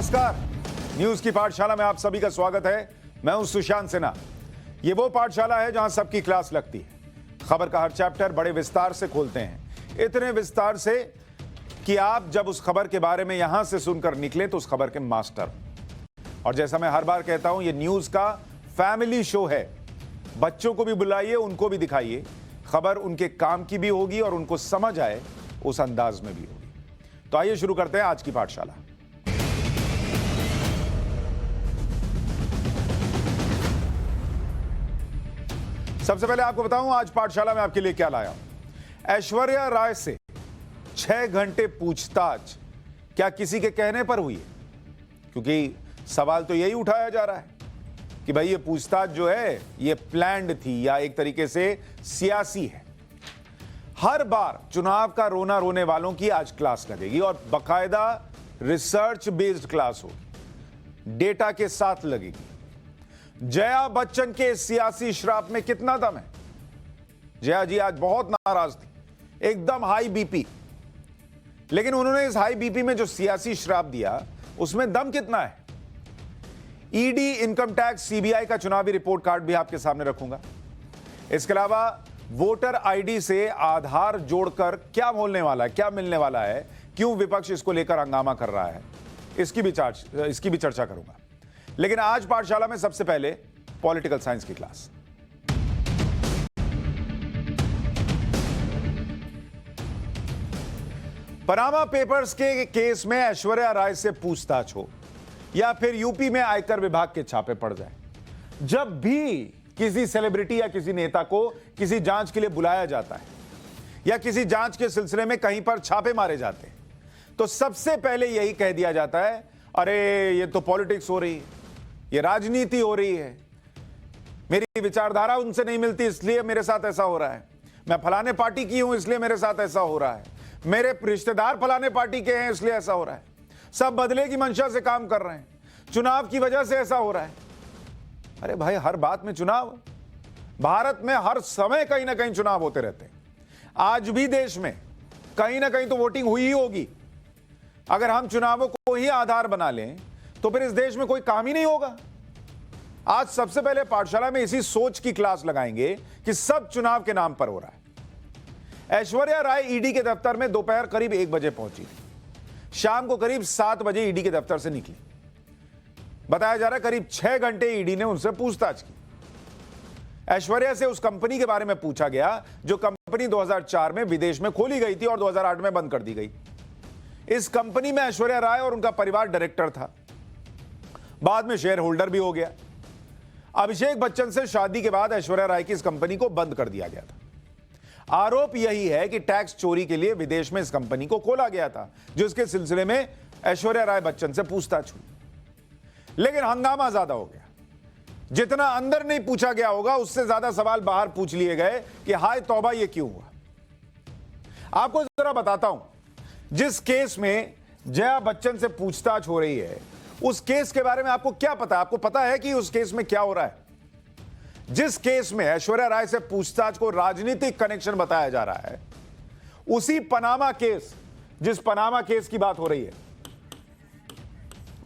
नमस्कार, न्यूज की पाठशाला में आप सभी का स्वागत है। मैं हूं सुशांत सिन्हा। ये वो पाठशाला है जहां सबकी क्लास लगती है। खबर का हर चैप्टर बड़े विस्तार से खोलते हैं, इतने विस्तार से कि आप जब उस खबर के बारे में यहां से सुनकर निकले तो उस खबर के मास्टर। और जैसा मैं हर बार कहता हूं, ये न्यूज का फैमिली शो है। बच्चों को भी बुलाइए, उनको भी दिखाइए। खबर उनके काम की भी होगी और उनको समझ आए उस अंदाज में भी होगी। तो आइए शुरू करते हैं आज की पाठशाला। सबसे पहले आपको बताऊं आज पाठशाला में आपके लिए क्या लाया हूं। ऐश्वर्या राय से 6 घंटे पूछताछ क्या किसी के कहने पर हुई है? क्योंकि सवाल तो यही उठाया जा रहा है कि भाई ये पूछताछ जो है ये प्लान्ड थी या एक तरीके से सियासी है। हर बार चुनाव का रोना रोने वालों की आज क्लास लगेगी और बकायदा रिसर्च बेस्ड क्लास होगी, डेटा के साथ लगेगी। जया बच्चन के सियासी श्राप में कितना दम है? जया जी आज बहुत नाराज थी, एकदम हाई बीपी। लेकिन उन्होंने इस हाई बीपी में जो सियासी श्राप दिया उसमें दम कितना है? ईडी, इनकम टैक्स, सीबीआई का चुनावी रिपोर्ट कार्ड भी आपके सामने रखूंगा। इसके अलावा वोटर आईडी से आधार जोड़कर क्या बोलने वाला है, क्या मिलने वाला है, क्यों विपक्ष इसको लेकर हंगामा कर रहा है, इसकी भी चर्चा करूंगा। लेकिन आज पाठशाला में सबसे पहले पॉलिटिकल साइंस की क्लास। पनामा पेपर्स के केस में ऐश्वर्या राय से पूछताछ हो या फिर यूपी में आयकर विभाग के छापे पड़ जाए, जब भी किसी सेलिब्रिटी या किसी नेता को किसी जांच के लिए बुलाया जाता है या किसी जांच के सिलसिले में कहीं पर छापे मारे जाते हैं, तो सबसे पहले यही कह दिया जाता है, अरे ये तो पॉलिटिक्स हो रही है, ये राजनीति हो रही है, मेरी विचारधारा उनसे नहीं मिलती इसलिए मेरे साथ ऐसा हो रहा है, मैं फलाने पार्टी की हूं इसलिए मेरे साथ ऐसा हो रहा है, मेरे रिश्तेदार फलाने पार्टी के हैं इसलिए ऐसा हो रहा है, सब बदले की मंशा से काम कर रहे हैं, चुनाव की वजह से ऐसा हो रहा है। अरे भाई, हर बात में चुनाव? भारत में हर समय कहीं ना कहीं चुनाव होते रहते हैं। आज भी देश में कहीं ना कहीं तो वोटिंग हुई ही होगी। अगर हम चुनावों को ही आधार बना लें तो फिर इस देश में कोई काम ही नहीं होगा। आज सबसे पहले पाठशाला में इसी सोच की क्लास लगाएंगे कि सब चुनाव के नाम पर हो रहा है। ऐश्वर्या राय ईडी के दफ्तर में दोपहर करीब 1 बजे पहुंची थी। शाम को करीब 7 बजे ईडी के दफ्तर से निकली। बताया जा रहा है करीब 6 घंटे ईडी ने उनसे पूछताछ की। ऐश्वर्या से उस कंपनी के बारे में पूछा गया जो कंपनी 2004 में विदेश में खोली गई थी और 2008 में बंद कर दी गई। इस कंपनी में ऐश्वर्या राय और उनका परिवार डायरेक्टर था, बाद में शेयर होल्डर भी हो गया। अभिषेक बच्चन से शादी के बाद ऐश्वर्या राय की इस कंपनी को बंद कर दिया गया था। आरोप यही है कि टैक्स चोरी के लिए विदेश में इस कंपनी को खोला गया था, जिसके सिलसिले में ऐश्वर्या राय बच्चन से पूछताछ हुई। लेकिन हंगामा ज्यादा हो गया। जितना अंदर नहीं पूछा गया होगा उससे ज्यादा सवाल बाहर पूछ लिए गए कि हाय तौबा, ये क्यों हुआ। आपको जरा बताता हूं, जिस केस में जया बच्चन से पूछताछ हो रही है उस केस के बारे में आपको क्या पता है? आपको पता है कि उस केस में क्या हो रहा है? जिस केस में ऐश्वर्या राय से पूछताछ को राजनीतिक कनेक्शन बताया जा रहा है, उसी पनामा केस, जिस पनामा केस की बात हो रही है,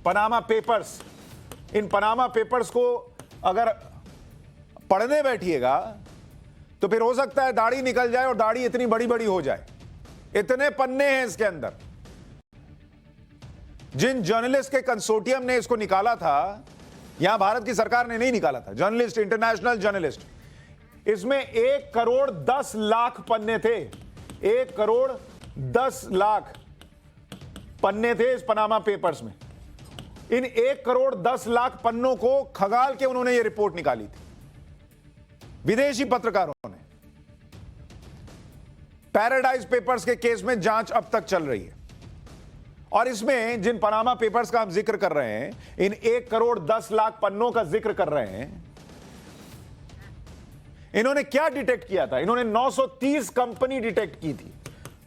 पनामा पेपर्स, इन पनामा पेपर्स को अगर पढ़ने बैठिएगा तो फिर हो सकता है दाढ़ी निकल जाए और दाढ़ी इतनी बड़ी बड़ी हो जाए। इतने पन्ने हैं इसके अंदर। जिन जर्नलिस्ट के कंसोर्टियम ने इसको निकाला था, यहां भारत की सरकार ने नहीं निकाला था, जर्नलिस्ट, इंटरनेशनल जर्नलिस्ट, इसमें 1 करोड़ 10 लाख पन्ने थे। 1 करोड़ 10 लाख पन्ने थे इस पनामा पेपर्स में। इन 1 करोड़ 10 लाख पन्नों को खंगाल के उन्होंने यह रिपोर्ट निकाली थी, विदेशी पत्रकारों ने। पैराडाइज पेपर्स के केस में जांच अब तक चल रही है और इसमें जिन पनामा पेपर्स का हम जिक्र कर रहे हैं, इन 1 करोड़ 10 लाख पन्नों का जिक्र कर रहे हैं, इन्होंने क्या डिटेक्ट किया था? इन्होंने 930 कंपनी डिटेक्ट की थी,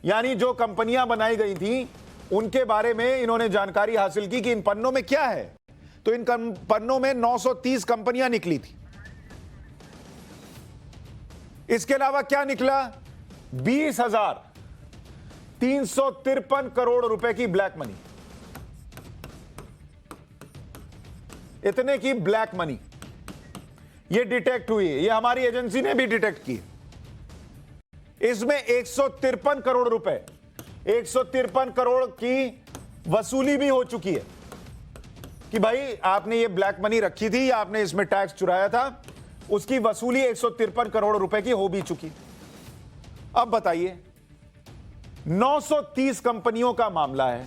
यानी जो कंपनियां बनाई गई थी उनके बारे में इन्होंने जानकारी हासिल की कि इन पन्नों में क्या है। तो इन पन्नों में 930 कंपनियां निकली थी। इसके अलावा क्या निकला? 20,353 करोड़ रुपए की ब्लैक मनी। इतने की ब्लैक मनी ये डिटेक्ट हुई है, ये हमारी एजेंसी ने भी डिटेक्ट की। इसमें 153 करोड़ रुपए, 153 करोड़ की वसूली भी हो चुकी है कि भाई आपने ये ब्लैक मनी रखी थी, आपने इसमें टैक्स चुराया था, उसकी वसूली 153 करोड़ रुपए की हो भी चुकी। अब बताइए, 930 कंपनियों का मामला है,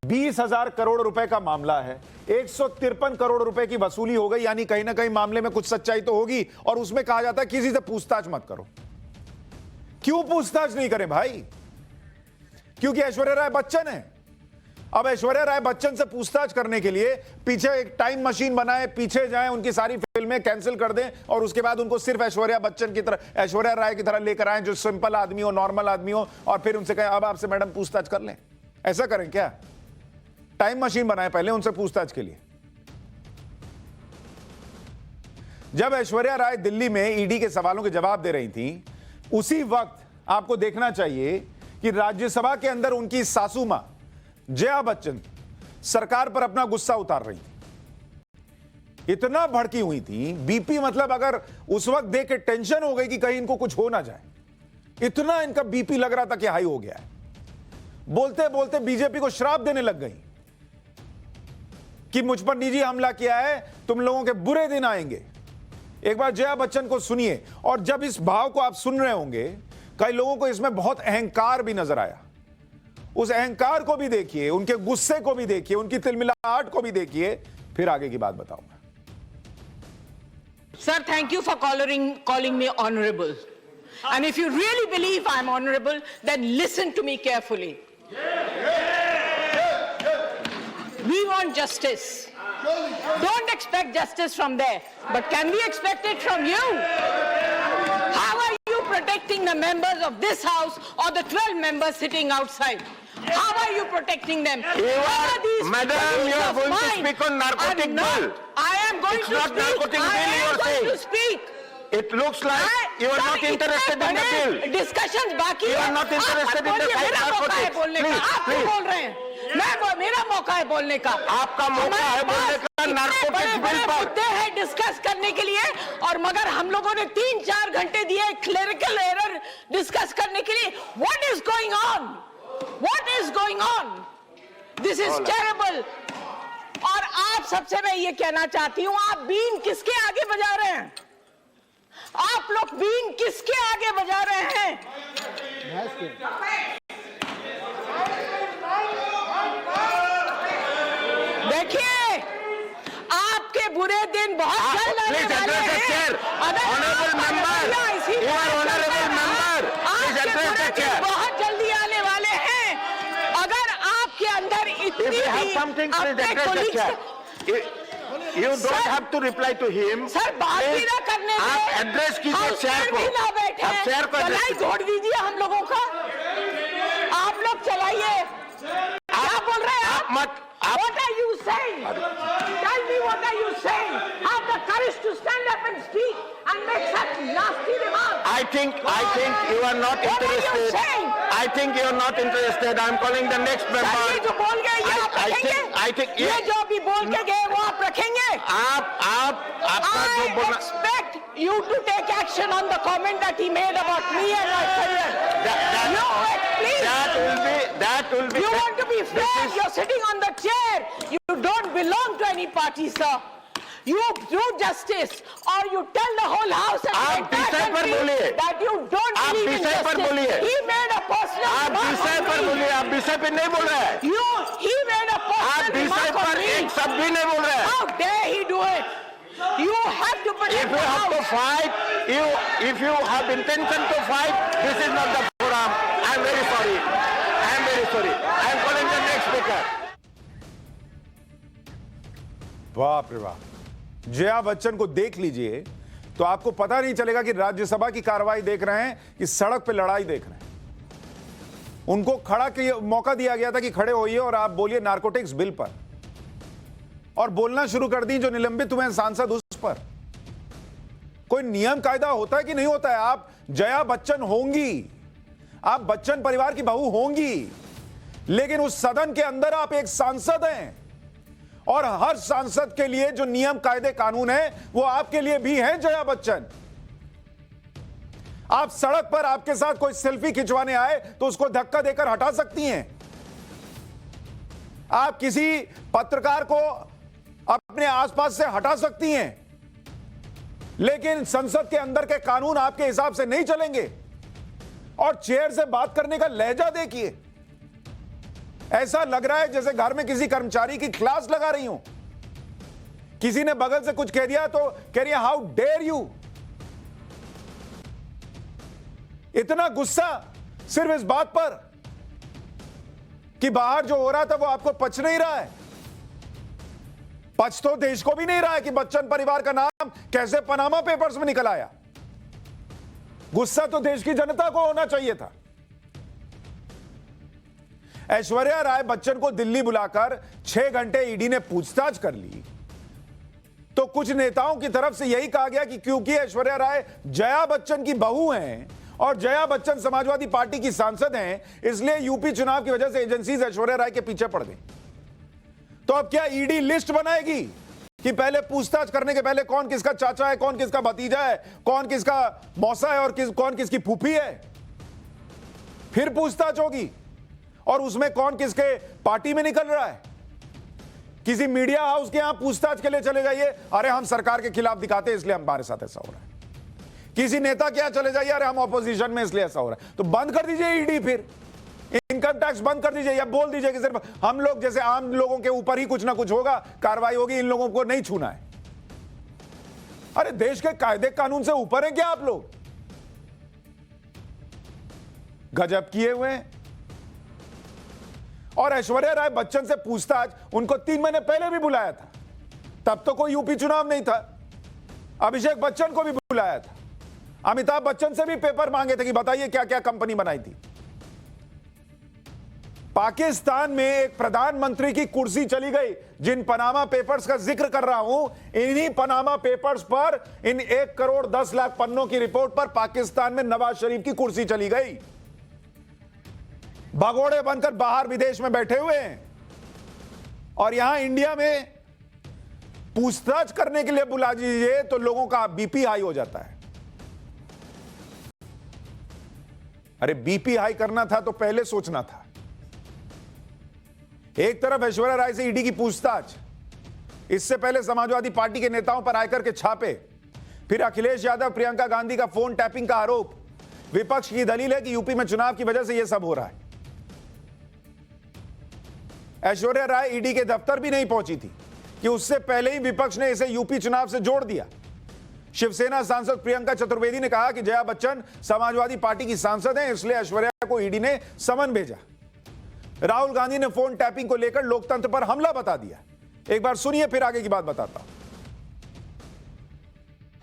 20,000 करोड़ रुपए का मामला है, 153 करोड़ रुपए की वसूली हो गई, यानी कहीं ना कहीं मामले में कुछ सच्चाई तो होगी। और उसमें कहा जाता है किसी से पूछताछ मत करो। क्यों पूछताछ नहीं करें भाई? क्योंकि ऐश्वर्या राय बच्चन है। अब ऐश्वर्या राय बच्चन से पूछताछ करने के लिए पीछे एक टाइम मशीन बनाए, पीछे जाएं, उनकी सारी फिल्में कैंसिल कर दें और उसके बाद उनको सिर्फ ऐश्वर्या बच्चन की तरह, ऐश्वर्या राय की तरह लेकर आए, जो सिंपल आदमी हो, नॉर्मल आदमी हो, और फिर उनसे कहें अब आपसे मैडम पूछताछ कर लें। ऐसा करें क्या? टाइम मशीन बनाए पहले उनसे पूछताछ के लिए। जब ऐश्वर्या राय दिल्ली में ईडी के सवालों के जवाब दे रही थी, उसी वक्त आपको देखना चाहिए कि राज्यसभा के अंदर उनकी सासू मां जया बच्चन सरकार पर अपना गुस्सा उतार रही थी। इतना भड़की हुई थी, बीपी मतलब अगर उस वक्त देख के टेंशन हो गई कि कहीं इनको कुछ हो ना जाए, इतना इनका बीपी लग रहा था कि हाई हो गया है। बोलते बोलते बीजेपी को श्राप देने लग गई कि मुझ पर निजी हमला किया है, तुम लोगों के बुरे दिन आएंगे। एक बार जया बच्चन को सुनिए, और जब इस भाव को आप सुन रहे होंगे, कई लोगों को इसमें बहुत अहंकार भी नजर आया। उस अहंकार को भी देखिए, उनके गुस्से को भी देखिए, उनकी तिलमिलाहट को भी देखिए, फिर आगे की बात बताऊंगा। Sir, thank you for calling me honorable. And if you really believe I'm honorable, then listen to me carefully. We want justice. Don't expect justice from there, but can we expect it from you? How are you protecting the members of this house or the 12 members sitting outside? How are you protecting them? Madam, you are going to speak on narcotic bill. I am going to not speak. narcotic bill I you am are going saying. to speak. It looks like you are not interested in the bill. Discussions बाकी You are not interested in the fight narcotics. Please. बोल रहे हैं। मेरा मौका है बोलने का। आपका मौका है बोलने का नारकोटिक्स बिल पर। मुद्दे हैं डिस्कस करने के लिए, और मगर हम लोगों ने 3-4 घंटे दिए क्लेरिकल एरर डिस्कस करने के लिए। What is going on? What is going on? This is terrible. और आप सबसे मैं ये कहना चाहती हूँ, आप बीन किसके आगे बजा रहे हैं? आप लोग बीन किसके आगे बजा रहे हैं? देखिए, आपके बुरे दिन बहुत जल्द आने वाले हैं। Honorable member, you are honorable member. Please address the chair. बहुत जल्दी आने वाले हैं। अगर आपके अंदर इतनी If you have भी something, please अपने address the colleagues chair. You don't have to reply to him. Sir बात भी ना करने दें। आप एड्रेस कीजिए चेयर को। भी ना बैठे। आप चेयर को एड्रेस चलाई छोड़ दीजिए हम लोगों का। आप लोग चलाइए। क्या बोल रहे हैं आप? What are you saying? Tell me what are you saying? Have the courage to stand up and speak and make such nasty remarks. I think you are not What are you interested. saying? I think you are not interested. I am calling the next sir ये member. जो बोल गए ये आप रखेंगे? I think ये जो अभी बोल के गए वो आप रखेंगे? आपका जो I बोलना expect you to take action on the comment that he made about me and my career. Please. that will be. You want to be fair? You're sitting on the chair. You don't belong to any party, sir. You do justice, or you tell the whole house and the आप entire विषय पर country बोलिए। that you don't आप believe in विषय पर justice. बोलिए। He made a personal आप remark विषय on पर me. बोलिए। आप विषय पे नहीं बोल रहे हैं। He made a आप personal विषय remark पर on me. एक शब्द भी नहीं बोल रहे हैं। How dare he do it? You have to protect If the you have to house. fight, if you have intention to fight, this is not the forum. I am very sorry. I am very sorry. I am calling the next speaker. बाप रे बाप, जया बच्चन को देख लीजिए तो आपको पता नहीं चलेगा कि राज्यसभा की कार्रवाई देख रहे हैं कि सड़क पे लड़ाई देख रहे हैं। उनको खड़ा के मौका दिया गया था कि खड़े होइए और आप बोलिए नारकोटिक्स बिल पर, और बोलना शुरू कर दी जो निलंबित हुए हैं सांसद उस पर। कोई नियम कायदा होता है कि नहीं होता है? आप जया बच्चन होंगी, आप बच्चन परिवार की बहू होंगी, लेकिन उस सदन के अंदर आप एक सांसद हैं और हर सांसद के लिए जो नियम कायदे कानून है वो आपके लिए भी हैं जया बच्चन। आप सड़क पर आपके साथ कोई सेल्फी खिंचवाने आए तो उसको धक्का देकर हटा सकती हैं। आप किसी पत्रकार को अपने आसपास से हटा सकती हैं, लेकिन संसद के अंदर के कानून आपके हिसाब से नहीं चलेंगे। और चेयर से बात करने का लहजा देखिए, ऐसा लग रहा है जैसे घर में किसी कर्मचारी की क्लास लगा रही हूं। किसी ने बगल से कुछ कह दिया तो कह रही है हाउ डेयर यू। इतना गुस्सा सिर्फ इस बात पर कि बाहर जो हो रहा था वो आपको पच नहीं रहा है। पच तो देश को भी नहीं रहा है कि बच्चन परिवार का नाम कैसे पनामा पेपर्स में निकल आया। गुस्सा तो देश की जनता को होना चाहिए था। ऐश्वर्या राय बच्चन को दिल्ली बुलाकर 6 घंटे ईडी ने पूछताछ कर ली तो कुछ नेताओं की तरफ से यही कहा गया कि क्योंकि ऐश्वर्या राय जया बच्चन की बहू हैं और जया बच्चन समाजवादी पार्टी की सांसद हैं, इसलिए यूपी चुनाव की वजह से एजेंसीज ऐश्वर्या राय के पीछे पड़ गई। तो अब क्या ईडी लिस्ट बनाएगी कि पहले पूछताछ करने के पहले कौन किसका चाचा है, कौन किसका भतीजा है, कौन किसका मौसा है और कौन किसकी फूफी है? फिर पूछताछ होगी और उसमें कौन किसके पार्टी में निकल रहा है। किसी मीडिया हाउस के यहां पूछताछ के लिए चले जाइए, अरे हम सरकार के खिलाफ दिखाते हैं इसलिए हमारे साथ ऐसा हो रहा है। किसी नेता के यहां चले जाइए, अरे हम ऑपोजिशन में इसलिए ऐसा हो रहा है। तो बंद कर दीजिए ईडी, फिर इनकम टैक्स बंद कर दीजिए या बोल दीजिए कि सिर्फ हम लोग जैसे आम लोगों के ऊपर ही कुछ ना कुछ होगा, कार्रवाई होगी, इन लोगों को नहीं छूना है। अरे देश के कायदे कानून से ऊपर है क्या आप लोग? गजब किए हुए हैं। और ऐश्वर्या राय बच्चन से पूछताछ उनको 3 महीने पहले भी बुलाया था, तब तो कोई यूपी चुनाव नहीं था। अभिषेक बच्चन को भी बुलाया था, अमिताभ बच्चन से भी पेपर मांगे थे कि बताइए क्या क्या कंपनी बनाई थी। पाकिस्तान में एक प्रधानमंत्री की कुर्सी चली गई। जिन पनामा पेपर्स का जिक्र कर रहा हूं, इन्हीं पनामा पेपर्स पर, इन 1 करोड़ 10 लाख पन्नों की रिपोर्ट पर पाकिस्तान में नवाज शरीफ की कुर्सी चली गई। भगोड़े बनकर बाहर विदेश में बैठे हुए हैं और यहां इंडिया में पूछताछ करने के लिए बुला दीजिए तो लोगों का बीपी हाई हो जाता है। अरे बीपी हाई करना था तो पहले सोचना था। एक तरफ ऐश्वर्या राय से ईडी की पूछताछ, इससे पहले समाजवादी पार्टी के नेताओं पर आयकर के छापे, फिर अखिलेश यादव प्रियंका गांधी का फोन टैपिंग का आरोप। विपक्ष की दलील है कि यूपी में चुनाव की वजह से यह सब हो रहा है। ऐश्वर्या राय ईडी के दफ्तर भी नहीं पहुंची थी कि उससे पहले ही विपक्ष ने इसे यूपी चुनाव से जोड़ दिया। शिवसेना सांसद प्रियंका चतुर्वेदी ने कहा कि जया बच्चन समाजवादी पार्टी की सांसद हैं, इसलिए ऐश्वर्या को ईडी ने समन भेजा। राहुल गांधी ने फोन टैपिंग को लेकर लोकतंत्र पर हमला बता दिया। एक बार सुनिए, फिर आगे की बात बताता हूं।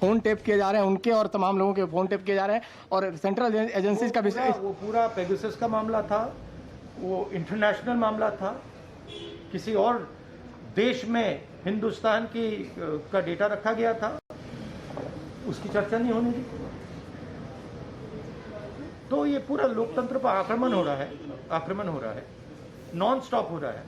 फोन टेप किए जा रहे हैं उनके और तमाम लोगों के फोन टेप किए जा रहे हैं और सेंट्रल एजेंसीज का भी वो पूरा पेगासस का मामला था, वो इंटरनेशनल मामला था। किसी और देश में हिंदुस्तान का डेटा रखा गया था, उसकी चर्चा नहीं होने दी। तो ये पूरा लोकतंत्र पर आक्रमण हो रहा है, नॉन स्टॉप हो रहा है,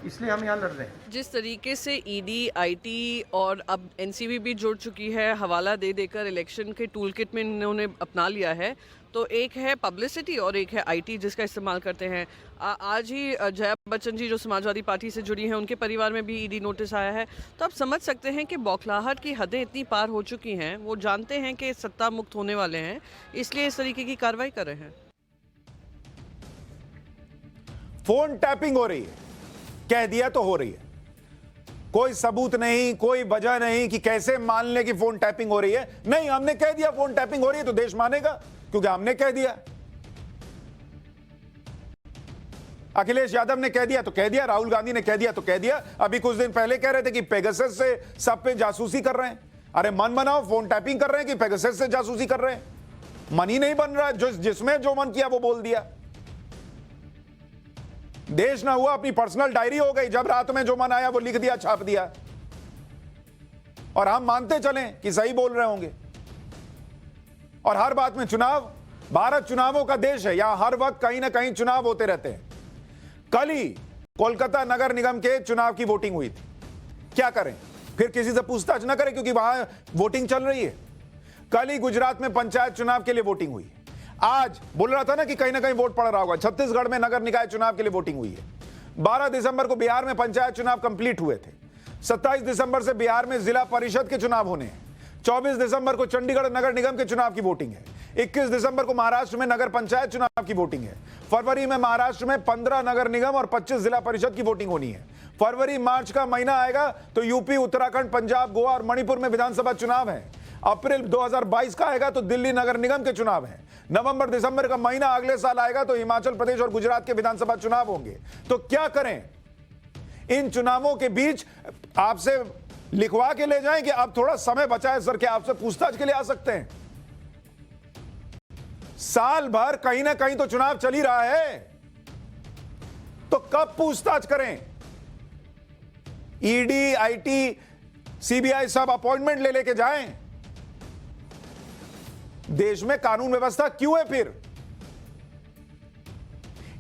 इसलिए हम यहाँ लड़ रहे हैं। जिस तरीके से ईडी, आईटी और अब एनसीबी भी जुड़ चुकी है, हवाला दे देकर इलेक्शन के टूल किट में इन्होंने अपना लिया है। तो एक है पब्लिसिटी और एक है आईटी जिसका इस्तेमाल करते हैं। आज ही जया बच्चन जी जो समाजवादी पार्टी से जुड़ी हैं, उनके परिवार में भी ईडी नोटिस आया है। तो आप समझ सकते हैं कि बौखलाहट की हदें इतनी पार हो चुकी हैं। वो जानते हैं कि सत्ता मुक्त होने वाले हैं, इसलिए इस तरीके की कार्रवाई कर रहे हैं। फोन टैपिंग हो रही है, कह दिया तो हो रही है। कोई सबूत नहीं, कोई वजह नहीं कि कैसे मान ले कि फोन टैपिंग हो रही है। नहीं, हमने कह दिया फोन टैपिंग हो रही है तो देश मानेगा, क्योंकि हमने कह दिया। अखिलेश यादव ने कह दिया तो कह दिया, राहुल गांधी ने कह दिया तो कह दिया। अभी कुछ दिन पहले कह रहे थे कि पेगासस से सब पे जासूसी कर रहे हैं। अरे मन बनाओ, फोन टैपिंग कर रहे हैं कि पेगासस से जासूसी कर रहे हैं? मन ही नहीं बन रहा है। जिसमें जो मन किया वो बोल दिया। देश ना हुआ, अपनी पर्सनल डायरी हो गई। जब रात में जो मन आया वो लिख दिया, छाप दिया, और हम मानते चलें कि सही बोल रहे होंगे। और हर बात में चुनाव, भारत चुनावों का देश है, यहां हर वक्त कहीं ना कहीं चुनाव होते रहते हैं। कल ही कोलकाता नगर निगम के चुनाव की वोटिंग हुई थी। क्या करें? फिर किसी से पूछताछ ना करें क्योंकि वहां वोटिंग चल रही है। कल ही गुजरात में पंचायत चुनाव के लिए वोटिंग हुई। आज बोल रहा था ना कि कहीं ना कहीं वोट पड़ रहा होगा। छत्तीसगढ़ में नगर निकाय चुनाव के लिए वोटिंग हुई है। 12 दिसंबर को बिहार में पंचायत चुनाव कंप्लीट हुए थे। 27 दिसंबर से बिहार में जिला परिषद के चुनाव होने हैं। 24 दिसंबर को चंडीगढ़ नगर निगम के चुनाव की वोटिंग है। 21 दिसंबर को महाराष्ट्र में नगर पंचायत चुनाव की वोटिंग है। फरवरी में महाराष्ट्र में 15 नगर निगम और 25 जिला परिषद की वोटिंग होनी है। फरवरी मार्च का महीना आएगा तो यूपी, उत्तराखंड, पंजाब, गोवा और मणिपुर में विधानसभा चुनाव है। अप्रैल 2022 का आएगा तो दिल्ली नगर निगम के चुनाव है। नवंबर दिसंबर का महीना अगले साल आएगा तो हिमाचल प्रदेश और गुजरात के विधानसभा चुनाव होंगे। तो क्या करें? इन चुनावों के बीच आपसे लिखवा के ले जाएं कि अब थोड़ा समय बचा है सर, क्या आपसे पूछताछ के लिए आ सकते हैं? साल भर कहीं ना कहीं तो चुनाव चल ही रहा है, तो कब पूछताछ करें? ईडी, आईटी, सीबीआई सब अपॉइंटमेंट ले लेके जाएं। देश में कानून व्यवस्था क्यों है फिर?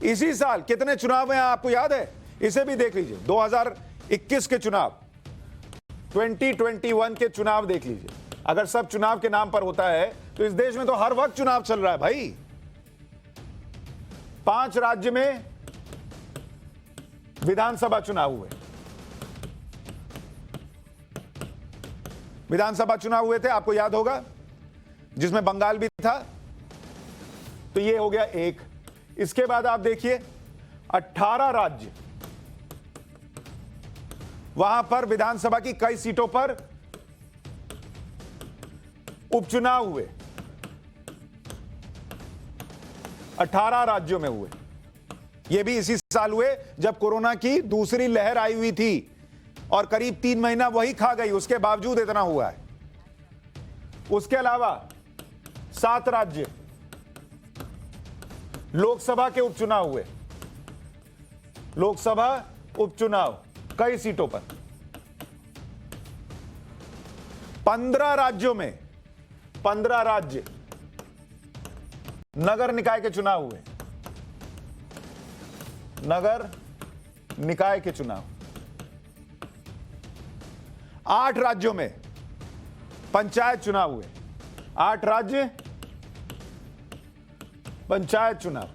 इसी साल कितने चुनाव हैं आपको याद है? इसे भी देख लीजिए। 2021 के चुनाव, 2021 के चुनाव देख लीजिए। अगर सब चुनाव के नाम पर होता है तो इस देश में तो हर वक्त चुनाव चल रहा है भाई। 5 राज्य में विधानसभा चुनाव हुए। विधानसभा चुनाव हुए थे, आपको याद होगा, जिसमें बंगाल भी था। तो ये हो गया एक। इसके बाद आप देखिए 18 राज्य, वहां पर विधानसभा की कई सीटों पर उपचुनाव हुए। 18 राज्यों में हुए। ये भी इसी साल हुए जब कोरोना की दूसरी लहर आई हुई थी और करीब 3 महीना वही खा गई, उसके बावजूद इतना हुआ है। उसके अलावा 7 राज्य लोकसभा के उपचुनाव हुए। लोकसभा उपचुनाव कई सीटों पर। 15 राज्यों में 15 राज्य नगर निकाय के चुनाव हुए। नगर निकाय के चुनाव। 8 राज्यों में पंचायत चुनाव हुए। 8 राज्य पंचायत चुनाव।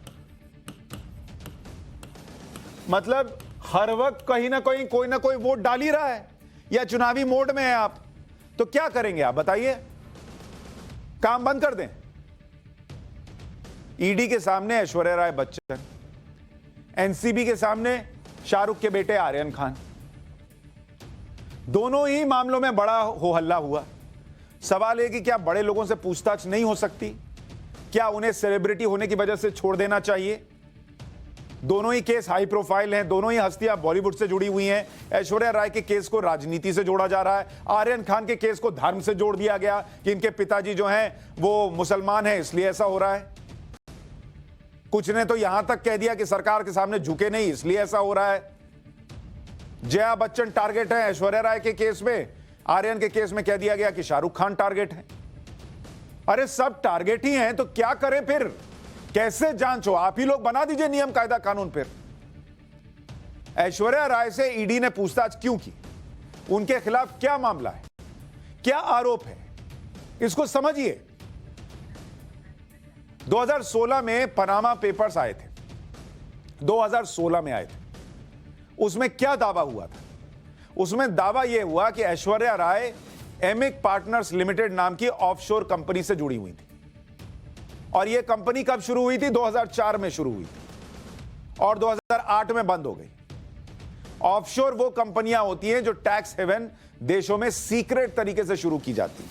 मतलब हर वक्त कहीं ना कहीं कोई ना कोई वोट डाल ही रहा है या चुनावी मोड में है आप। तो क्या करेंगे आप बताइए? काम बंद कर दें? ईडी के सामने ऐश्वर्या राय बच्चन, एनसीबी के सामने शाहरुख के बेटे आर्यन खान। दोनों ही मामलों में बड़ा हो हल्ला हुआ। सवाल है कि क्या बड़े लोगों से पूछताछ नहीं हो सकती? क्या उन्हें सेलिब्रिटी होने की वजह से छोड़ देना चाहिए? दोनों ही केस हाई प्रोफाइल हैं, दोनों ही हस्तियां बॉलीवुड से जुड़ी हुई हैं। ऐश्वर्या राय के केस को राजनीति से जोड़ा जा रहा है, आर्यन खान के केस को धर्म से जोड़ दिया गया कि इनके पिताजी जो हैं वो मुसलमान हैं, इसलिए ऐसा हो रहा है। कुछ ने तो यहां तक कह दिया कि सरकार के सामने झुके नहीं, इसलिए ऐसा हो रहा है। जया बच्चन टारगेट है ऐश्वर्या राय के केस में, आर्यन के केस में कह दिया गया कि शाहरुख खान टारगेट है। अरे सब टारगेट ही हैं, तो क्या करें फिर? कैसे जांच हो? आप ही लोग बना दीजिए नियम कायदा कानून। फिर ऐश्वर्या राय से ईडी ने पूछताछ क्यों की? उनके खिलाफ क्या मामला है, क्या आरोप है, इसको समझिए। 2016 में पनामा पेपर्स आए थे, 2016 में आए थे। उसमें क्या दावा हुआ था? उसमें दावा यह हुआ कि ऐश्वर्या राय एमिक पार्टनर्स लिमिटेड नाम की ऑफशोर कंपनी से जुड़ी हुई थी। और यह कंपनी कब शुरू हुई थी? 2004 में शुरू हुई थी और 2008 में बंद हो गई। ऑफशोर वो कंपनियां होती हैं जो टैक्स हेवन देशों में सीक्रेट तरीके से शुरू की जाती हैं,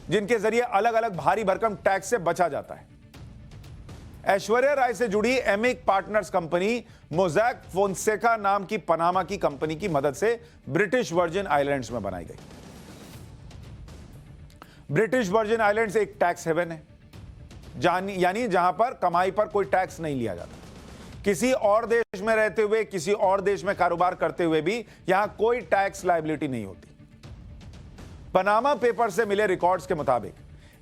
जिनके जरिए अलग अलग भारी भरकम टैक्स से बचा जाता है। ऐश्वर्या राय से जुड़ी एमिक पार्टनर्स कंपनी मोज़ैक फोन्सेका नाम की पनामा की कंपनी की मदद से ब्रिटिश वर्जिन आइलैंड्स में बनाई गई। ब्रिटिश वर्जिन आइलैंड्स एक टैक्स हेवन है, यानी जहां पर कमाई पर कोई टैक्स नहीं लिया जाता। किसी और देश में रहते हुए, किसी और देश में कारोबार करते हुए भी यहां कोई टैक्स लायबिलिटी नहीं होती। पनामा पेपर से मिले रिकॉर्ड्स के मुताबिक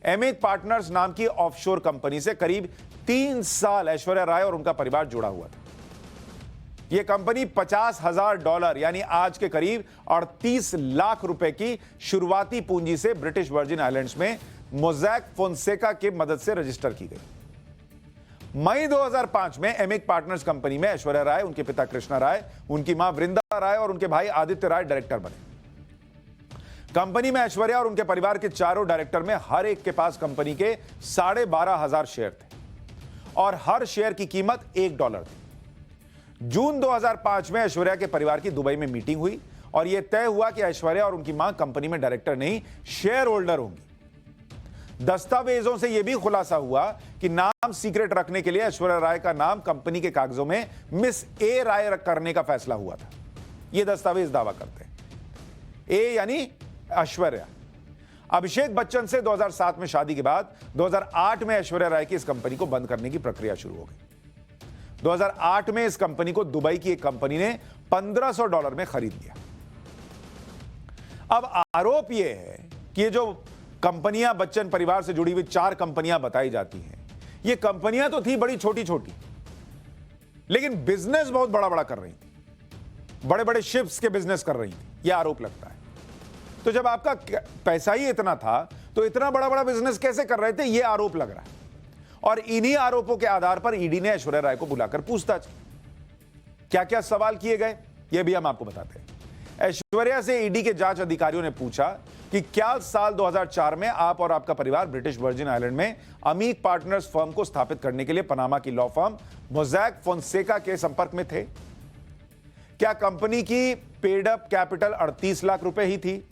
एमिक पार्टनर्स नाम की ऑफशोर कंपनी से करीब 3 साल ऐश्वर्या राय और उनका परिवार जुड़ा हुआ था। यह कंपनी $50,000 यानी आज के करीब 38 लाख रुपए की शुरुआती पूंजी से ब्रिटिश वर्जिन आइलैंड्स में मोज़ैक फोंसेका की मदद से रजिस्टर की गई। मई 2005 में एमिक पार्टनर्स कंपनी में ऐश्वर्या राय, उनके पिता कृष्णा राय, उनकी मां वृंदा राय और उनके भाई आदित्य राय डायरेक्टर बने। कंपनी में ऐश्वर्या और उनके परिवार के चारों डायरेक्टर में हर एक के पास कंपनी के 12,500 शेयर थे और हर शेयर की कीमत $1 थी। जून 2005 में ऐश्वर्या के परिवार की दुबई में मीटिंग हुई और यह तय हुआ कि ऐश्वर्या और उनकी मां कंपनी में डायरेक्टर नहीं, शेयर होल्डर होंगी। दस्तावेजों से यह भी खुलासा हुआ कि नाम सीक्रेट रखने के लिए ऐश्वर्या राय का नाम कंपनी के कागजों में मिस ए राय करने का फैसला हुआ था। यह दस्तावेज दावा करते हैं। ए यानी ऐश्वर्या। अभिषेक बच्चन से 2007 में शादी के बाद 2008 में ऐश्वर्या राय की इस कंपनी को बंद करने की प्रक्रिया शुरू हो गई। 2008 में इस कंपनी को दुबई की एक कंपनी ने $1,500 में खरीद लिया। अब आरोप यह है कि ये जो कंपनियां बच्चन परिवार से जुड़ी हुई 4 कंपनियां बताई जाती हैं, ये कंपनियां तो थी बड़ी छोटी छोटी, लेकिन बिजनेस बहुत बड़ा बड़ा कर रही थी, बड़े बड़े शिप्स के बिजनेस कर रही थी, यह आरोप लगता है। तो जब आपका पैसा ही इतना था तो इतना बड़ा बड़ा बिजनेस कैसे कर रहे थे, यह आरोप लग रहा है। और इन्हीं आरोपों के आधार पर ईडी ने ऐश्वर्या राय को बुलाकर पूछताछ। क्या क्या सवाल किए गए यह भी हम आपको बताते हैं। ऐश्वर्या से ईडी के जांच अधिकारियों ने पूछा कि क्या साल 2004 में आप और आपका परिवार ब्रिटिश वर्जिन आइलैंड में अमीक पार्टनर्स फर्म को स्थापित करने के लिए पनामा की लॉ फर्म मोज़ैक फोंसेका के संपर्क में थे? क्या कंपनी की पेड अप कैपिटल 38 लाख रुपए ही थी?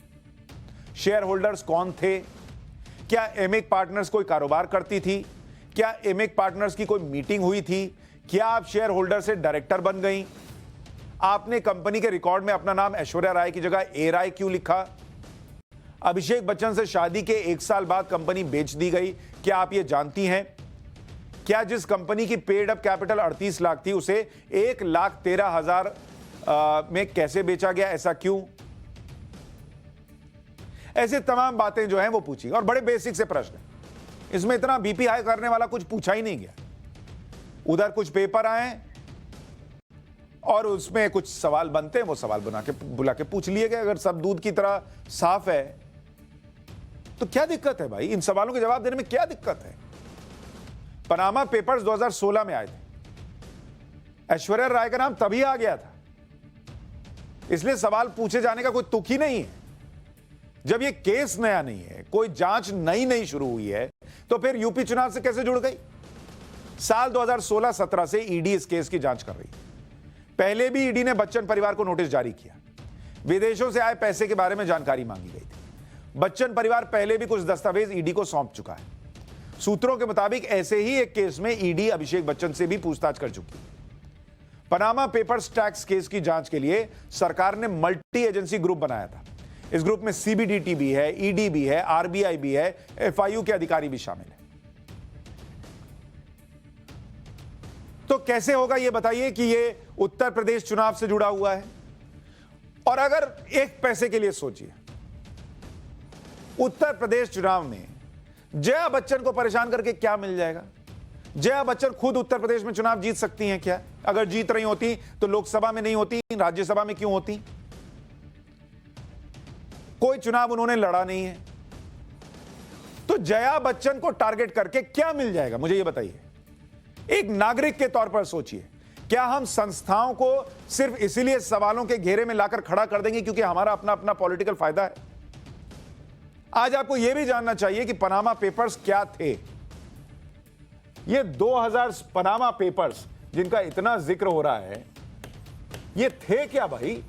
शेयर होल्डर्स कौन थे? क्या एमिक पार्टनर्स कोई कारोबार करती थी? क्या एमिक पार्टनर्स की कोई मीटिंग हुई थी? क्या आप शेयर होल्डर से डायरेक्टर बन गई? आपने कंपनी के रिकॉर्ड में अपना नाम ऐश्वर्या राय की जगह ए राय क्यों लिखा? अभिषेक बच्चन से शादी के 1 साल बाद कंपनी बेच दी गई, क्या आप यह जानती हैं? क्या जिस कंपनी की पेड अप कैपिटल 38 लाख थी उसे 1,13,000 में कैसे बेचा गया, ऐसा क्यों? ऐसे तमाम बातें जो हैं वो पूछी और बड़े बेसिक से प्रश्न है। इसमें इतना बीपी हाई करने वाला कुछ पूछा ही नहीं गया। उधर कुछ पेपर आए और उसमें कुछ सवाल बनते हैं, वो सवाल बुला के पूछ लिए गए। अगर सब दूध की तरह साफ है तो क्या दिक्कत है भाई? इन सवालों के जवाब देने में क्या दिक्कत है? पनामा पेपर्स 2016 में आए थे। ऐश्वर्या राय का नाम तभी आ गया था, इसलिए सवाल पूछे जाने का कोई तुक ही नहीं है। जब ये केस नया नहीं है, कोई जांच नई शुरू हुई है, तो फिर यूपी चुनाव से कैसे जुड़ गई? साल 2016-17 से ईडी इस केस की जांच कर रही है। पहले भी ईडी ने बच्चन परिवार को नोटिस जारी किया। विदेशों से आए पैसे के बारे में जानकारी मांगी गई थी। बच्चन परिवार पहले भी कुछ दस्तावेज ईडी को सौंप चुका है। सूत्रों के मुताबिक ऐसे ही एक केस में ईडी अभिषेक बच्चन से भी पूछताछ कर चुकी है। पनामा पेपर्स टैक्स केस की जांच के लिए सरकार ने मल्टी एजेंसी ग्रुप बनाया था। इस ग्रुप में सीबीडीटी भी है, ईडी भी है, आरबीआई भी है, एफआईयू के अधिकारी भी शामिल है। तो कैसे होगा यह बताइए कि यह उत्तर प्रदेश चुनाव से जुड़ा हुआ है? और अगर एक पैसे के लिए सोचिए, उत्तर प्रदेश चुनाव में जया बच्चन को परेशान करके क्या मिल जाएगा? जया बच्चन खुद उत्तर प्रदेश में चुनाव जीत सकती हैं क्या? अगर जीत रही होती तो लोकसभा में नहीं होती, राज्यसभा में क्यों होती? कोई चुनाव उन्होंने लड़ा नहीं है, तो जया बच्चन को टारगेट करके क्या मिल जाएगा, मुझे यह बताइए। एक नागरिक के तौर पर सोचिए, क्या हम संस्थाओं को सिर्फ इसीलिए सवालों के घेरे में लाकर खड़ा कर देंगे क्योंकि हमारा अपना अपना पॉलिटिकल फायदा है? आज आपको यह भी जानना चाहिए कि पनामा पेपर्स क्या थे। ये 2000 पनामा पेपर्स जिनका इतना जिक्र हो रहा है, ये थे क्या भाई?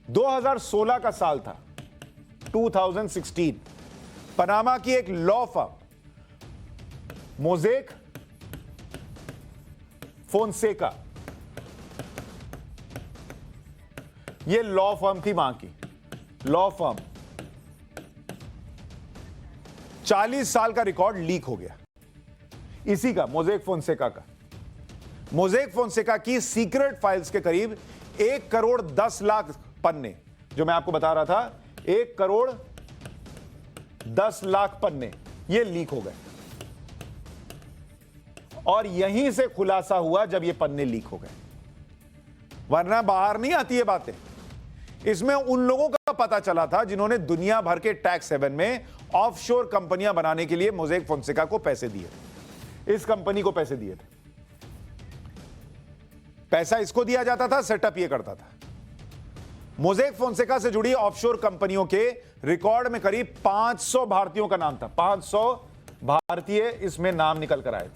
2016 का साल था, 2016। पनामा की एक लॉ फर्म मोज़ैक फोंसेका, ये लॉ फर्म थी वहां की लॉ फर्म। 40 साल का रिकॉर्ड लीक हो गया इसी का, मोज़ैक फोंसेका का। मोज़ैक फोंसेका की सीक्रेट फाइल्स के करीब 1 करोड़ 10 लाख पन्ने, जो मैं आपको बता रहा था, 1 करोड़ 10 लाख पन्ने, ये लीक हो गए। और यहीं से खुलासा हुआ जब ये पन्ने लीक हो गए, वरना बाहर नहीं आती ये बातें। इसमें उन लोगों का पता चला था जिन्होंने दुनिया भर के टैक्स हेवन में ऑफशोर कंपनियां बनाने के लिए मोज़ेक फोंसेका को पैसे दिए थे, इस कंपनी को पैसे दिए थे। पैसा इसको दिया जाता था, सेटअप ये करता था। मोज़ेक फोंसेका से जुड़ी ऑफशोर कंपनियों के रिकॉर्ड में करीब 500 भारतीयों का नाम था। 500 भारतीय इसमें नाम निकल कर आए थे।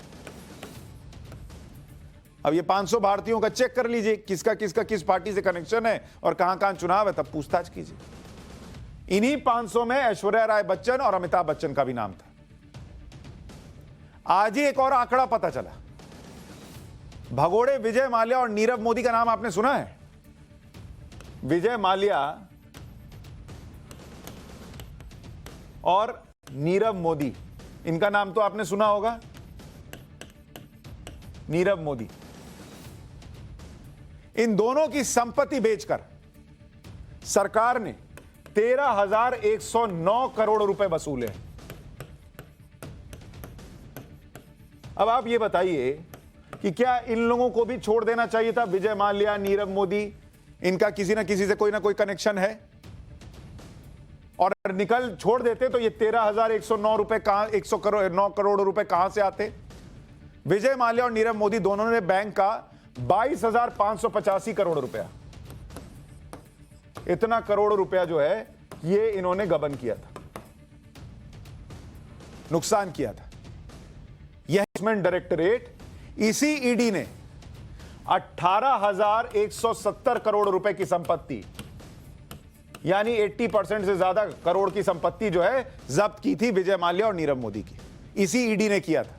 अब ये 500 भारतीयों का चेक कर लीजिए, किसका किसका किस पार्टी से कनेक्शन है और कहां कहां चुनाव है, तब पूछताछ कीजिए। इन्हीं 500 में ऐश्वर्या राय बच्चन और अमिताभ बच्चन का भी नाम था। आज ही एक और आंकड़ा पता चला। भगोड़े विजय माल्या और नीरव मोदी का नाम आपने सुना है? विजय माल्या और नीरव मोदी, इनका नाम तो आपने सुना होगा। नीरव मोदी, इन दोनों की संपत्ति बेचकर सरकार ने 13,109 करोड़ रुपए वसूले। अब आप ये बताइए कि क्या इन लोगों को भी छोड़ देना चाहिए था? विजय माल्या, नीरव मोदी, इनका किसी ना किसी से कोई ना कोई कनेक्शन है, और निकल छोड़ देते तो ये 13,109 रुपए कहां, 109 करोड़ रुपए कहां से आते? विजय माल्या और नीरव मोदी दोनों ने बैंक का 22,585 करोड़ रुपया, इतना करोड़ रुपया जो है ये इन्होंने गबन किया था, नुकसान किया था। यह इन्वेस्टमेंट डायरेक्टरेट, इसी ईडी ने 18,170 करोड़ रुपए की संपत्ति, यानी 80% से ज्यादा करोड़ की संपत्ति जो है जब्त की थी विजय माल्या और नीरव मोदी की। इसी ईडी ने किया था।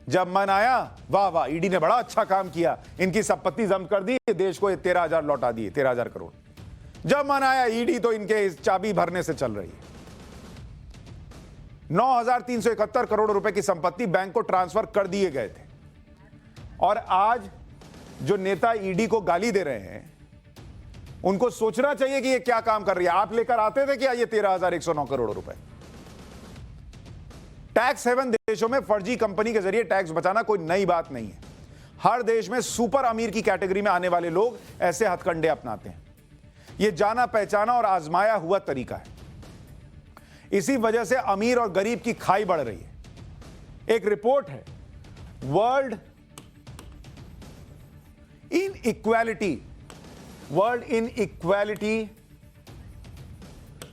जब मन आया, वाह वाह, ईडी ने बड़ा अच्छा काम किया, इनकी संपत्ति जब्त कर दी, देश को 13,000 लौटा दिए, 13,000 करोड़। जब मन आया, ईडी तो इनके चाबी भरने से चल रही है। 9,371 करोड़ रुपए की संपत्ति बैंक को ट्रांसफर कर दिए गए थे। और आज जो नेता ईडी को गाली दे रहे हैं, उनको सोचना चाहिए कि ये क्या काम कर रही है। आप लेकर आते थे क्या ये 13,109 करोड़ रुपए? टैक्स हेवन देशों में फर्जी कंपनी के जरिए टैक्स बचाना कोई नई बात नहीं है। हर देश में सुपर अमीर की कैटेगरी में आने वाले लोग ऐसे हथकंडे अपनाते हैं। यह जाना पहचाना और आजमाया हुआ तरीका है। इसी वजह से अमीर और गरीब की खाई बढ़ रही है। एक रिपोर्ट है, वर्ल्ड इन इक्वालिटी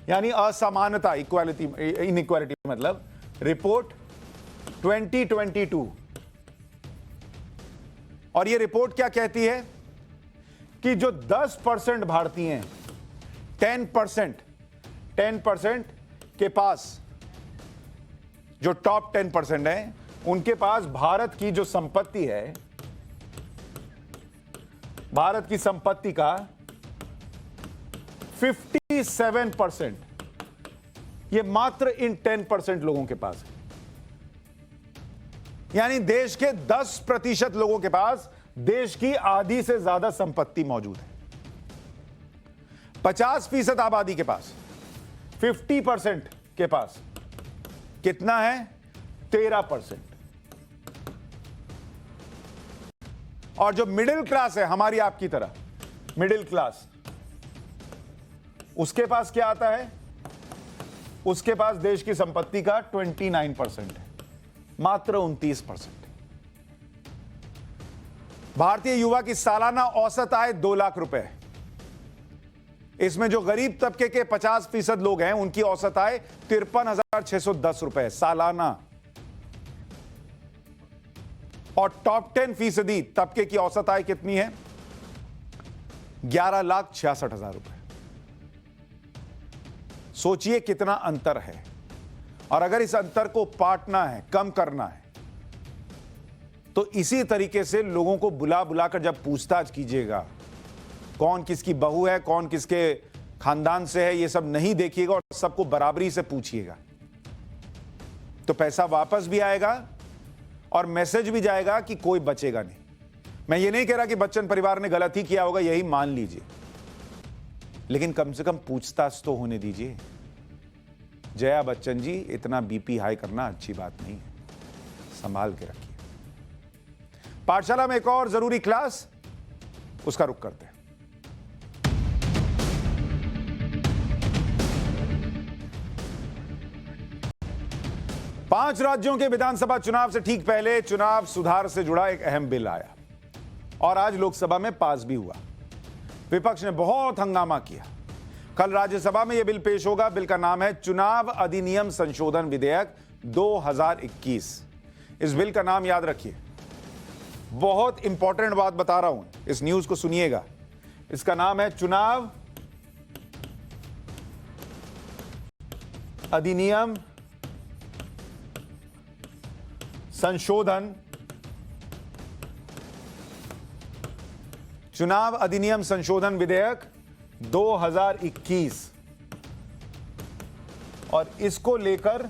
यानी असमानता, इनइक्वालिटी मतलब रिपोर्ट 2022। और यह रिपोर्ट क्या कहती है कि जो 10% भारतीय हैं, 10% के पास, जो टॉप 10% है, उनके पास भारत की जो संपत्ति है, भारत की संपत्ति का 57%, ये मात्र इन 10% लोगों के पास है। यानी देश के 10% लोगों के पास देश की आधी से ज्यादा संपत्ति मौजूद है। 50% आबादी के पास, 50% के पास कितना है? 13%। और जो मिडिल क्लास है, हमारी आपकी तरह मिडिल क्लास, उसके पास क्या आता है? उसके पास देश की संपत्ति का 29% है, मात्र 29%। भारतीय युवा की सालाना औसत आय 2 लाख रुपए है। इसमें जो गरीब तबके के 50% लोग हैं, उनकी औसत आय 53,610 रुपए है सालाना। और टॉप 10% तबके की औसत आय कितनी है? 11,66,000 रुपए। सोचिए कितना अंतर है। और अगर इस अंतर को पाटना है, कम करना है, तो इसी तरीके से लोगों को बुला बुलाकर जब पूछताछ कीजिएगा, कौन किसकी बहू है, कौन किसके खानदान से है, ये सब नहीं देखिएगा और सबको बराबरी से पूछिएगा, तो पैसा वापस भी आएगा और मैसेज भी जाएगा कि कोई बचेगा नहीं। मैं ये नहीं कह रहा कि बच्चन परिवार ने गलत ही किया होगा, यही मान लीजिए, लेकिन कम से कम पूछताछ तो होने दीजिए। जया बच्चन जी, इतना बीपी हाई करना अच्छी बात नहीं है, संभाल के रखिए। पाठशाला में एक और जरूरी क्लास, उसका रुख करते हैं। 5 राज्यों के विधानसभा चुनाव से ठीक पहले चुनाव सुधार से जुड़ा एक अहम बिल आया और आज लोकसभा में पास भी हुआ। विपक्ष ने बहुत हंगामा किया। कल राज्यसभा में यह बिल पेश होगा। बिल का नाम है चुनाव अधिनियम संशोधन विधेयक 2021। इस बिल का नाम याद रखिए। बहुत इंपॉर्टेंट बात बता रहा हूं, इस न्यूज को सुनिएगा। इसका नाम है चुनाव अधिनियम संशोधन विधेयक 2021 और इसको लेकर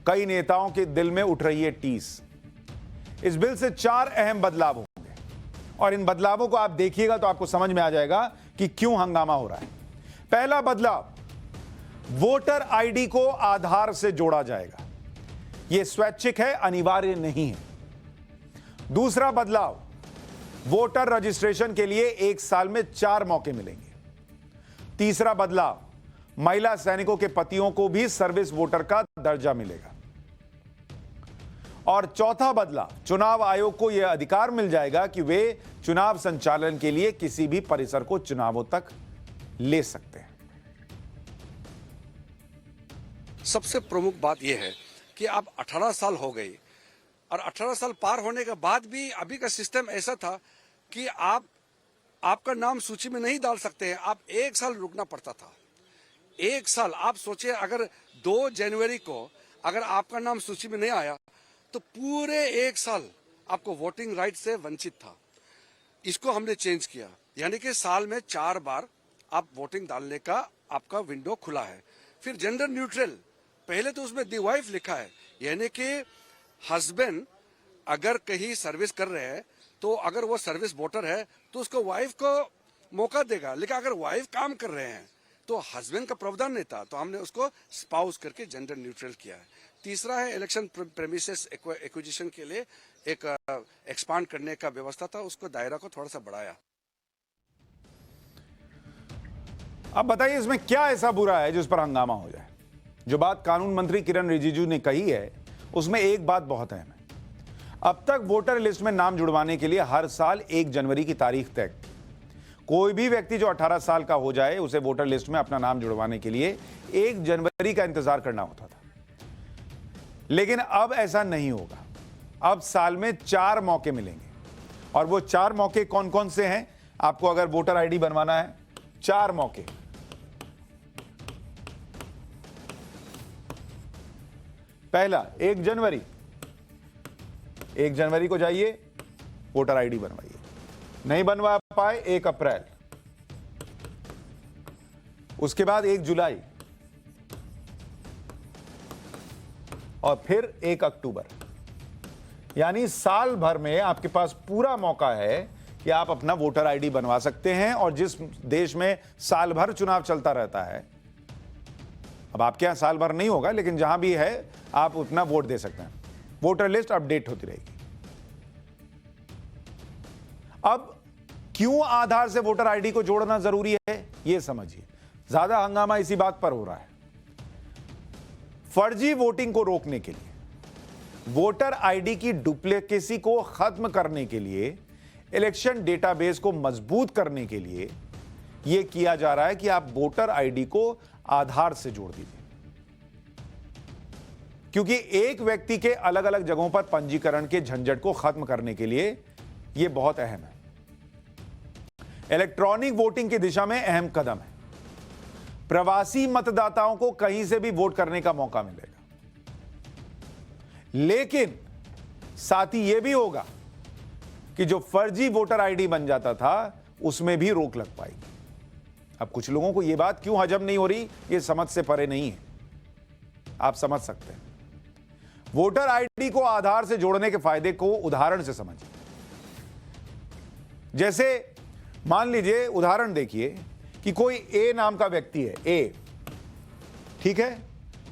कई नेताओं के दिल में उठ रही है टीस। इस बिल से 4 अहम बदलाव होंगे और इन बदलावों को आप देखिएगा तो आपको समझ में आ जाएगा कि क्यों हंगामा हो रहा है। पहला बदलाव, वोटर आईडी को आधार से जोड़ा जाएगा। यह स्वैच्छिक है, अनिवार्य नहीं है। दूसरा बदलाव, वोटर रजिस्ट्रेशन के लिए 1 साल में 4 मौके मिलेंगे। तीसरा बदलाव, महिला सैनिकों के पतियों को भी सर्विस वोटर का दर्जा मिलेगा। और चौथा बदलाव, चुनाव आयोग को यह अधिकार मिल जाएगा कि वे चुनाव संचालन के लिए किसी भी परिसर को चुनावों तक ले सकते हैं। सबसे प्रमुख बात यह है कि अब 18 साल हो गई और 18 साल पार होने के बाद भी अभी का सिस्टम ऐसा था कि आपका नाम सूची में नहीं डाल सकते हैं। आप 1 साल रुकना पड़ता था। 1 साल आप सोचिए, अगर 2 जनवरी को अगर आपका नाम सूची में नहीं आया तो पूरे 1 साल आपको वोटिंग राइट से वंचित था। इसको हमने चेंज किया, यानी कि साल में 4 बार आप वोटिंग डालने का आपका विंडो खुला है। फिर जेंडर न्यूट्रल, पहले तो उसमें दी वाइफ लिखा है, यानी कि हस्बैंड अगर कहीं सर्विस कर रहे हैं तो अगर वो सर्विस वोटर है तो उसको वाइफ को मौका देगा, लेकिन अगर वाइफ काम कर रहे हैं तो हस्बैंड का प्रावधान नहीं था, तो हमने उसको स्पाउस करके जेंडर न्यूट्रल किया है। तीसरा है इलेक्शन प्रेमिसेस एक्विजिशन के लिए एक एक्सपांड करने का व्यवस्था था, उसको दायरा को थोड़ा सा बढ़ाया। अब बताइए इसमें क्या ऐसा बुरा है जिस पर हंगामा हो जाए। जो बात कानून मंत्री किरण रिजिजू ने कही है उसमें एक बात बहुत अहम है। अब तक वोटर लिस्ट में नाम जुड़वाने के लिए हर साल 1 जनवरी की तारीख तक कोई भी व्यक्ति जो 18 साल का हो जाए उसे वोटर लिस्ट में अपना नाम जुड़वाने के लिए 1 जनवरी का इंतजार करना होता था। लेकिन अब ऐसा नहीं होगा। अब साल में 4 मौके मिलेंगे और वो 4 मौके कौन कौन से हैं? आपको अगर वोटर आईडी बनवाना है, 4 मौके। पहला 1 जनवरी, 1 जनवरी को जाइए वोटर आईडी बनवाइए। नहीं बनवा पाए 1 अप्रैल, उसके बाद 1 जुलाई और फिर 1 अक्टूबर। यानी साल भर में आपके पास पूरा मौका है कि आप अपना वोटर आईडी बनवा सकते हैं। और जिस देश में साल भर चुनाव चलता रहता है, अब आपके यहां साल भर नहीं होगा लेकिन जहां भी है आप अपना वोट दे सकते हैं। वोटर लिस्ट अपडेट होती रहेगी। अब क्यों आधार से वोटर आईडी को जोड़ना जरूरी है यह समझिए। ज्यादा हंगामा इसी बात पर हो रहा है। फर्जी वोटिंग को रोकने के लिए, वोटर आईडी की डुप्लीकेसी को खत्म करने के लिए, इलेक्शन डेटाबेस को मजबूत करने के लिए यह किया जा रहा है कि आप वोटर आईडी को आधार से जोड़ दीजिए। क्योंकि एक व्यक्ति के अलग अलग जगहों पर पंजीकरण के झंझट को खत्म करने के लिए यह बहुत अहम है। इलेक्ट्रॉनिक वोटिंग की दिशा में अहम कदम है। प्रवासी मतदाताओं को कहीं से भी वोट करने का मौका मिलेगा, लेकिन साथ ही यह भी होगा कि जो फर्जी वोटर आईडी बन जाता था उसमें भी रोक लग पाएगी। अब कुछ लोगों को यह बात क्यों हजम नहीं हो रही, यह समझ से परे नहीं है। आप समझ सकते हैं। वोटर आईडी को आधार से जोड़ने के फायदे को उदाहरण से समझिए। जैसे मान लीजिए, उदाहरण देखिए कि कोई ए नाम का व्यक्ति है, ए, ठीक है,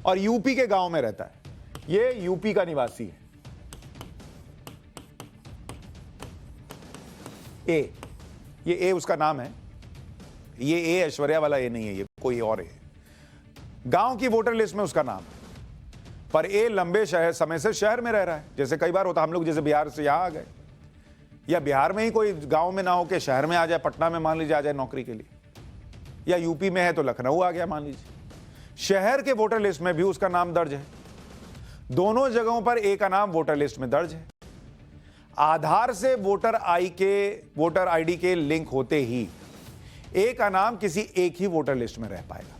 और यूपी के गांव में रहता है। ये यूपी का निवासी है। ये ए उसका नाम है, ये ए ऐश्वर्या वाला ए नहीं है, ये कोई और है। गांव की वोटर लिस्ट में उसका नाम है, पर ए लंबे समय से शहर में रह रहा है। जैसे कई बार होता, हम लोग जैसे बिहार से यहां आ गए, या बिहार में ही कोई गांव में ना हो के शहर में आ जाए, पटना में मान लीजिए आ जाए नौकरी के लिए, या यूपी में है तो लखनऊ आ गया मान लीजिए, शहर के वोटर लिस्ट में भी उसका नाम दर्ज है। दोनों जगहों पर ए का नाम वोटर लिस्ट में दर्ज है। आधार से वोटर आईडी के लिंक होते ही ए का नाम किसी एक ही वोटर लिस्ट में रह पाएगा,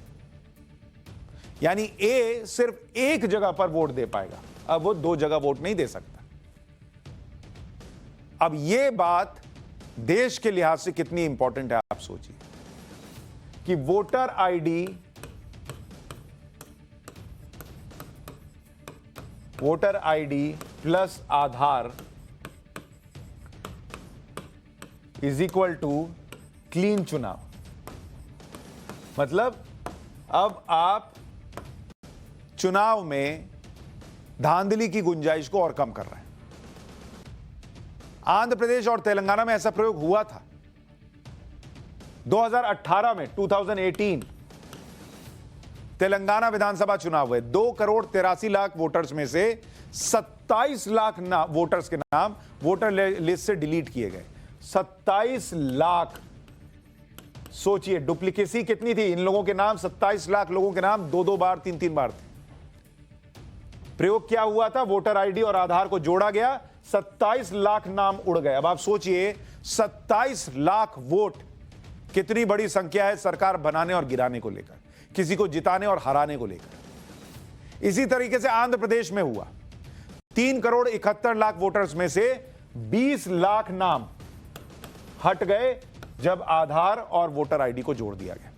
यानी ए सिर्फ एक जगह पर वोट दे पाएगा, अब वो दो जगह वोट नहीं दे सकता। अब ये बात देश के लिहाज से कितनी इंपॉर्टेंट है आप सोचिए कि voter ID plus Aadhaar is equal to clean चुनाव। मतलब अब आप चुनाव में धांधली की गुंजाइश को और कम कर रहे हैं। आंध्र प्रदेश और तेलंगाना में ऐसा प्रयोग हुआ था 2018 में, 2018 तेलंगाना विधानसभा चुनाव हुए। 2,83,00,000 वोटर्स में से 27 लाख वोटर्स के नाम वोटर लिस्ट से डिलीट किए गए। 27 लाख, सोचिए डुप्लीकेसी कितनी थी। इन लोगों के नाम 27 लाख लोगों के नाम 2-2 बार 3-3 बार थे। प्रयोग क्या हुआ था, वोटर आईडी और आधार को जोड़ा गया, 27 लाख नाम उड़ गए। अब आप सोचिए 27 लाख वोट कितनी बड़ी संख्या है सरकार बनाने और गिराने को लेकर, किसी को जिताने और हराने को लेकर। इसी तरीके से आंध्र प्रदेश में हुआ। 3,71,00,000 वोटर्स में से 20 लाख नाम हट गए जब आधार और वोटर आईडी को जोड़ दिया गया।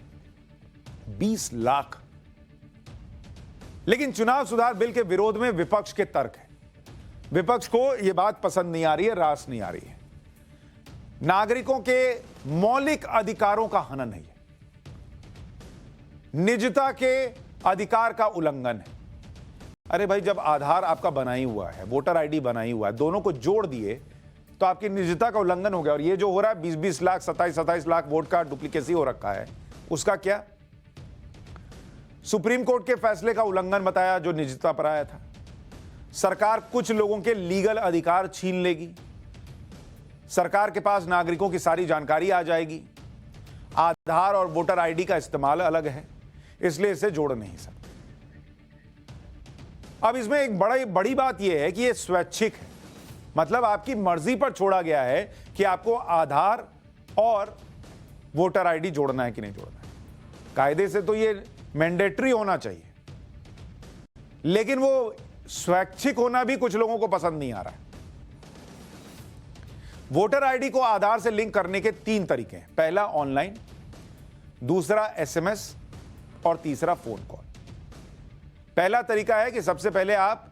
20 लाख। लेकिन चुनाव सुधार बिल के विरोध में विपक्ष के तर्क है। विपक्ष को यह बात पसंद नहीं आ रही है, रास नहीं आ रही है। नागरिकों के मौलिक अधिकारों का हनन है, निजता के अधिकार का उल्लंघन है। अरे भाई, जब आधार आपका बना ही हुआ है, वोटर आईडी बना ही हुआ है, दोनों को जोड़ दिए तो आपकी निजता का उल्लंघन हो गया। और ये जो हो रहा है 20-20 लाख 27-27 लाख वोट का डुप्लीकेसी हो रखा है, उसका क्या? सुप्रीम कोर्ट के फैसले का उल्लंघन बताया जो निजता पर आया था। सरकार कुछ लोगों के लीगल अधिकार छीन लेगी, सरकार के पास नागरिकों की सारी जानकारी आ जाएगी। आधार और वोटर आईडी का इस्तेमाल अलग है, इसलिए इसे जोड़ नहीं सकते। अब इसमें एक बड़ी बात यह है कि यह स्वैच्छिक है, मतलब आपकी मर्जी पर छोड़ा गया है कि आपको आधार और वोटर आईडी जोड़ना है कि नहीं जोड़ना है। कायदे से तो यह मैंडेटरी होना चाहिए, लेकिन वो स्वैच्छिक होना भी कुछ लोगों को पसंद नहीं आ रहा है। वोटर आईडी को आधार से लिंक करने के 3 तरीके हैं। पहला ऑनलाइन, दूसरा एसएमएस और तीसरा फोन कॉल। पहला तरीका है कि सबसे पहले आप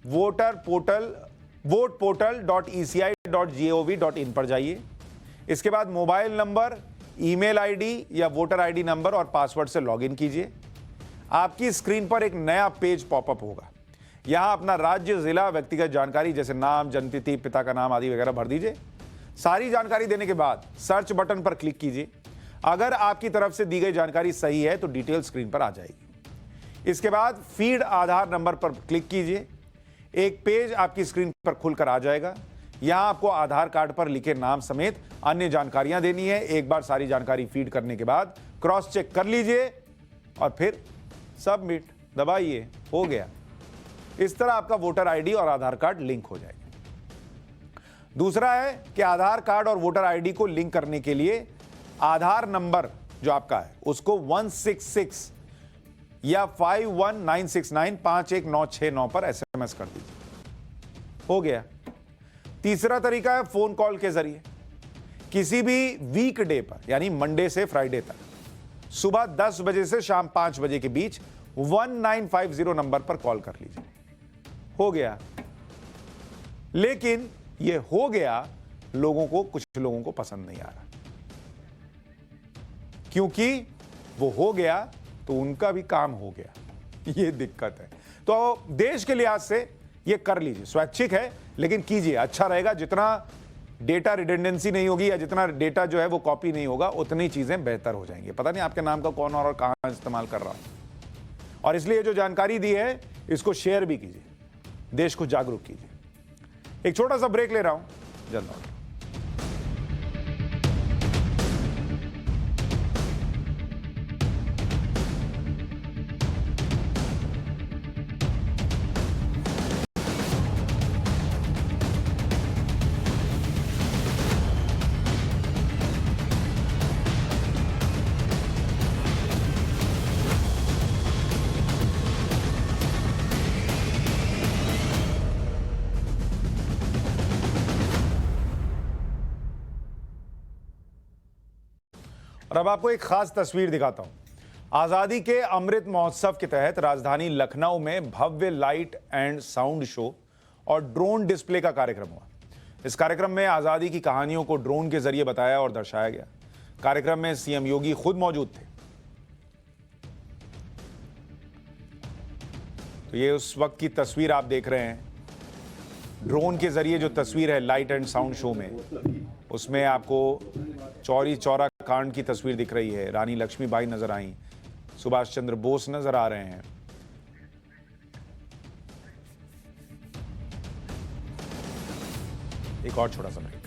voteportal.eci.gov.in पर जाइए। इसके बाद मोबाइल नंबर, ईमेल आईडी या वोटर आईडी नंबर और पासवर्ड से लॉगिन कीजिए। आपकी स्क्रीन पर एक नया पेज पॉपअप होगा। यहां अपना राज्य, जिला, व्यक्तिगत जानकारी जैसे नाम, जन्मतिथि, पिता का नाम आदि वगैरह भर दीजिए। सारी जानकारी देने के बाद सर्च बटन पर क्लिक कीजिए। अगर आपकी तरफ से दी गई जानकारी सही है तो डिटेल स्क्रीन पर आ जाएगी। इसके बाद फीड आधार नंबर पर क्लिक कीजिए। एक पेज आपकी स्क्रीन पर खुलकर आ जाएगा। यहां आपको आधार कार्ड पर लिखे नाम समेत अन्य जानकारियां देनी है। एक बार सारी जानकारी फीड करने के बाद क्रॉस चेक कर लीजिए और फिर सबमिट दबाइए, हो गया। इस तरह आपका वोटर आईडी और आधार कार्ड लिंक हो जाएगा। दूसरा है कि आधार कार्ड और वोटर आईडी को लिंक करने के लिए आधार नंबर जो आपका है उसको 166 या 51969 51969 पर एसएमएस कर दीजिए, हो गया। तीसरा तरीका है फोन कॉल के जरिए। किसी भी वीकडे पर, यानी मंडे से फ्राइडे तक, सुबह 10 बजे से शाम 5 बजे के बीच 1950 नंबर पर कॉल कर लीजिए, हो गया। लेकिन यह हो गया कुछ लोगों को पसंद नहीं आ रहा, क्योंकि वो हो गया तो उनका भी काम हो गया, ये दिक्कत है। तो देश के लिहाज से ये कर लीजिए, स्वैच्छिक है लेकिन कीजिए, अच्छा रहेगा। जितना डेटा रिडेंडेंसी नहीं होगी, या जितना डेटा जो है वो कॉपी नहीं होगा, उतनी चीजें बेहतर हो जाएंगी। पता नहीं आपके नाम का कौन और कहां इस्तेमाल कर रहा हो। और इसलिए जो जानकारी दी है इसको शेयर भी कीजिए, देश को जागरूक कीजिए। एक छोटा सा ब्रेक ले रहा हूं, जल्द लौट। और अब आपको एक खास तस्वीर दिखाता हूं। आजादी के अमृत महोत्सव के तहत राजधानी लखनऊ में भव्य लाइट एंड साउंड शो और ड्रोन डिस्प्ले का कार्यक्रम हुआ। इस कार्यक्रम में आजादी की कहानियों को ड्रोन के जरिए बताया और दर्शाया गया। कार्यक्रम में सीएम योगी खुद मौजूद थे। तो ये उस वक्त की तस्वीर आप देख रहे हैं। ड्रोन के जरिए जो तस्वीर है लाइट एंड साउंड शो में, उसमें आपको चौरी चौरा कांड की तस्वीर दिख रही है। रानी लक्ष्मीबाई नजर आई, सुभाष चंद्र बोस नजर आ रहे हैं। एक और छोटा सा ब्रेक।